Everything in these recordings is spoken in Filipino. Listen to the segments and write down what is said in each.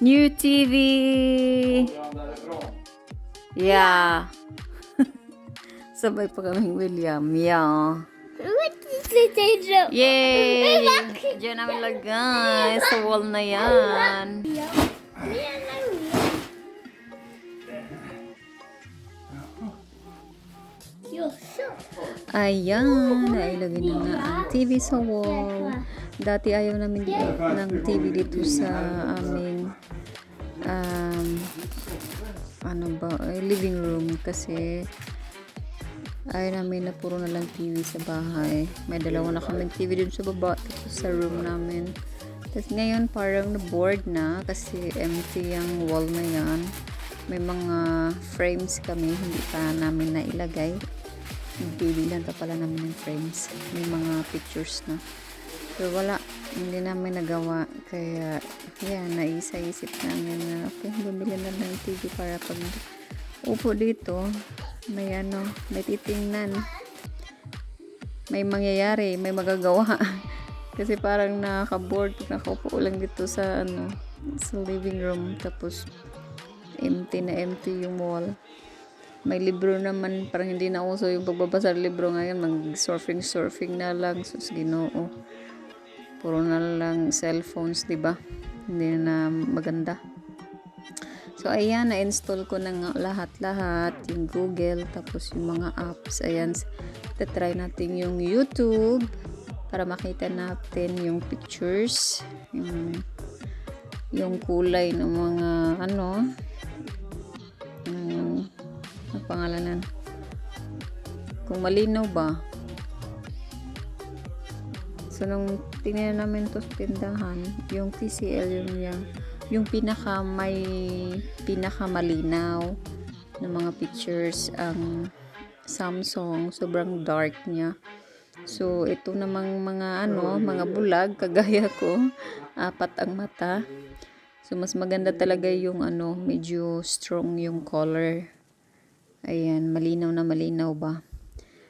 New TV! Yeah. Sabay pa kaming William. Yeah. What is it? Yay! Diyan namin lagay. Sa wall na yan. Ayan. Nailagay na nga ang TV sa wall. Dati ayaw namin ng TV dito sa aming living room kasi ayaw namin na puro na lang TV sa bahay. May dalawa na kaming TV dun sa baba sa room namin. Tapos ngayon parang na-bored na kasi empty yung wall na yan. May mga frames kami hindi pa namin nailagay. Bibilan pa pala namin ng frames. May mga pictures na. So wala, hindi namin nagawa. Kaya yan, naisa-isip namin na okay, bumili na ng TV para pag upo dito may may titingnan, may mangyayari, may magagawa. Kasi parang nakaka-bored pag nakaupo lang dito sa sa living room, tapos empty na empty yung wall. May libro naman, parang hindi na uso yung pagbabasa ng libro ngayon, mag-surfing na lang. Sus, Ginoo, puro na lang cellphones, diba? Hindi na maganda. So, ayan, na-install ko na nga lahat-lahat, yung Google, tapos yung mga apps. Ayan, try natin yung YouTube para makita natin yung pictures, yung kulay ng mga ang pangalanan. Kung malinaw ba. So, nung tingnan namin to sa tindahan, yung TCL yung pinakamalinaw na mga pictures, ang Samsung sobrang dark niya. So ito namang mga mga bulag kagaya ko, 4 ang mata. So mas maganda talaga yung medyo strong yung color. Ayan, malinaw na malinaw ba.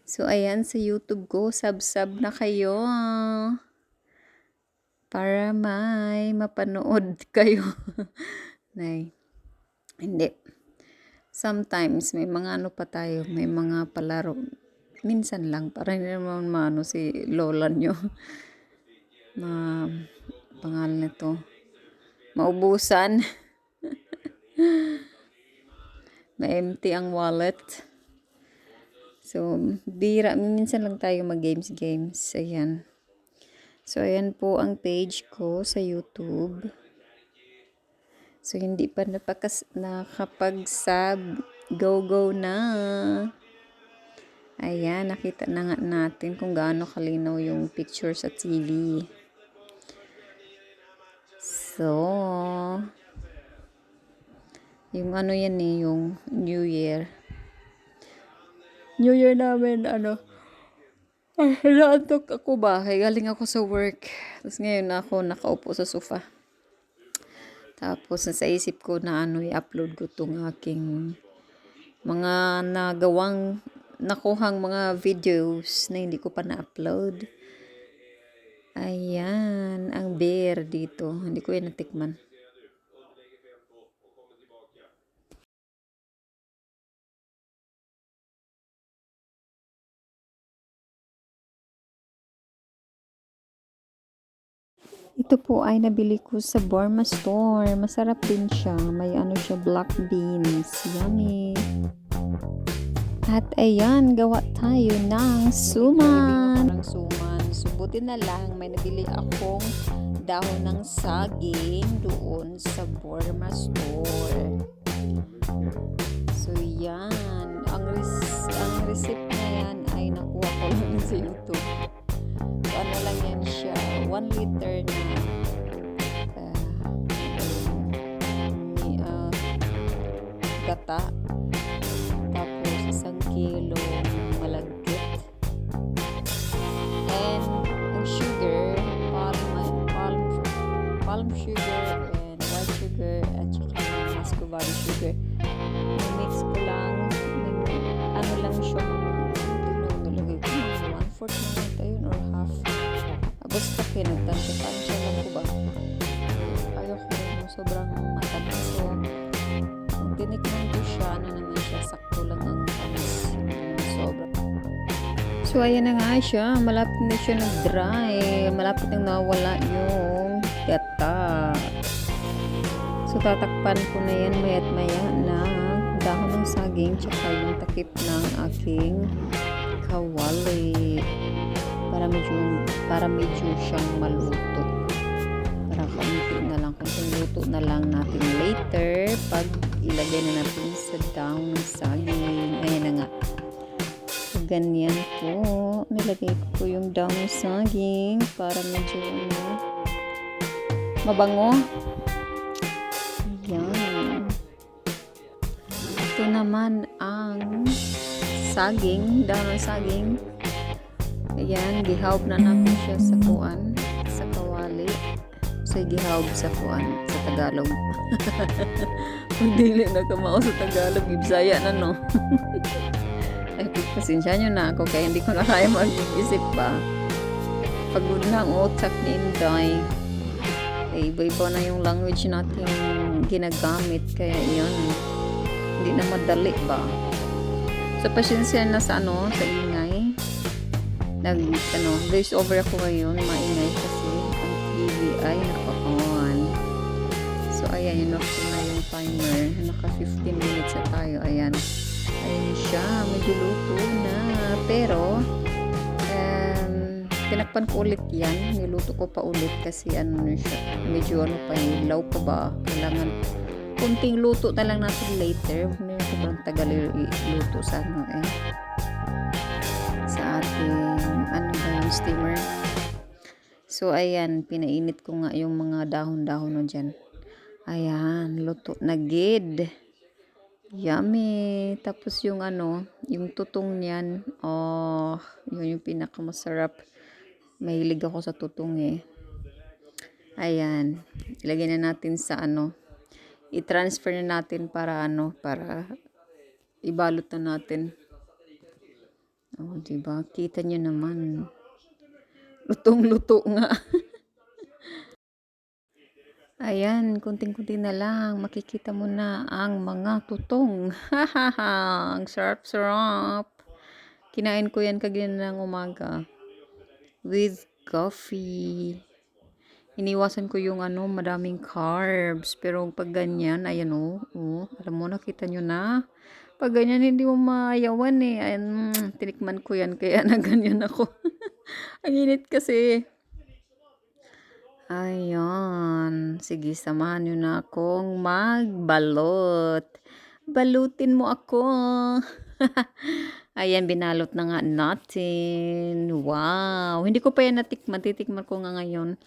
So ayan, sa YouTube ko, sub na kayo para may mapanood kayo. Nay. Hindi. Sometimes may mga pa tayo, may mga palaro. Minsan lang, para hindi naman si lola nyo. Pangalan nito. Maubusan. Ma-empty ang wallet. So, minsan lang tayo mag-games. Ayan. So, ayan po ang page ko sa YouTube. So, hindi pa nakapag-sub. Go na. Ayan, nakita na nga natin kung gaano kalinaw yung picture sa TV. So, yung yan yung New Year. New Year namin, naantok ako ba? Galing ako sa work. Tapos ngayon ako nakaupo sa sofa. Tapos nasa isip ko na i-upload ko tong aking mga nakuhang mga videos na hindi ko pa na-upload. Ayan, ang bear dito. Hindi ko yan natikman. Ito po ay nabili ko sa Burma Store. Masarap din siya. May siya, black beans. Yummy. At ayan, gawa tayo ng suman. Subutin na lang, may nabili akong dahon ng saging doon sa Burma Store. So yan, ang recipe na yan ay nakuha ko lang sa YouTube. So, lang yan siya, 1 liter na gata, tapos 1 kilo malagkit, and ang sugar, palm sugar and white sugar at saka muscovado sugar. Mix ko lang, lang siya, nilagay ko 1/4 na ito yun or half. Basta pinagtansya siya lang ko ba, ayaw ko sobrang So, ayan na nga siya. Malapit na siya nag-dry. Malapit nang nawala yung gata. So, tatakpan ko na yan maya't maya na dahon ng saging tsaka yung takip ng aking kawali. Para medyo siyang maluto. Para kaunti na lang. Kunting luto na lang natin later pag ilagay na natin sa dahon ng saging. Ayan na nga. So, ganyan po. Nilagay ko po yung dahon ng saging para medyo mabango. Ayan. Ito naman ang saging, dahon ng saging. Ayan, gihawb na natin siya sa kuan, sa kawali. So, gihawb sa kuan, sa Tagalog. Kung dili na kamao sa Tagalog, ibsaya na no. Ay, pasensya nyo na ako kaya hindi ko na kaya mag-isip pa. Pagod na ang utak ni Inday. Iba-iba na yung language natin ginagamit. Kaya yun, hindi na madali ba. So, pasensya na sa sa ingay. Voice over ako ngayon, maingay kasi ang TV ay naka-on. So, ayan, yun na yung timer. Naka 15 minutes na tayo. Ayan. Ayan siya, medyo luto na. Pero, tinakpan ko ulit yan. Niluto ko pa ulit kasi siya. Medyo pa yung ilaw pa ba. Kailangan kunting luto na lang natin later. Huwag na yung sobrang tagal iluto sa sa ating yung steamer. So, ayan. Pinainit ko nga yung mga dahon-dahon dyan. Ayan. Luto na gid. Yummy. Tapos yung yung tutong niyan. Oh, yun yung pinakamasarap. Mahilig ako sa tutong eh. Ayan. Ilagay na natin sa i-transfer na natin para para ibalot na natin. Oh, diba? Kita nyo naman. Lutong-luto nga. Ayan, kunting-kunti na lang. Makikita mo na ang mga tutong. Hahaha, ang sarap-sarap. Kinain ko yan kagina ng umaga. With coffee. Iniwasan ko yung madaming carbs. Pero pag ganyan, ayan alam mo, nakita nyo na. Pag ganyan, hindi mo mayawan eh. Ayan, tinikman ko yan, kaya na ganyan ako. Ang init kasi. Ayan. Sige, samahan nyo na akong magbalot. Balutin mo ako. Ayan, binalot na nga natin. Wow. Hindi ko pa yan natikman. Titikman ko nga ngayon.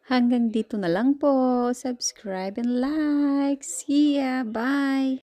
Hanggang dito na lang po. Subscribe and like. See ya. Bye.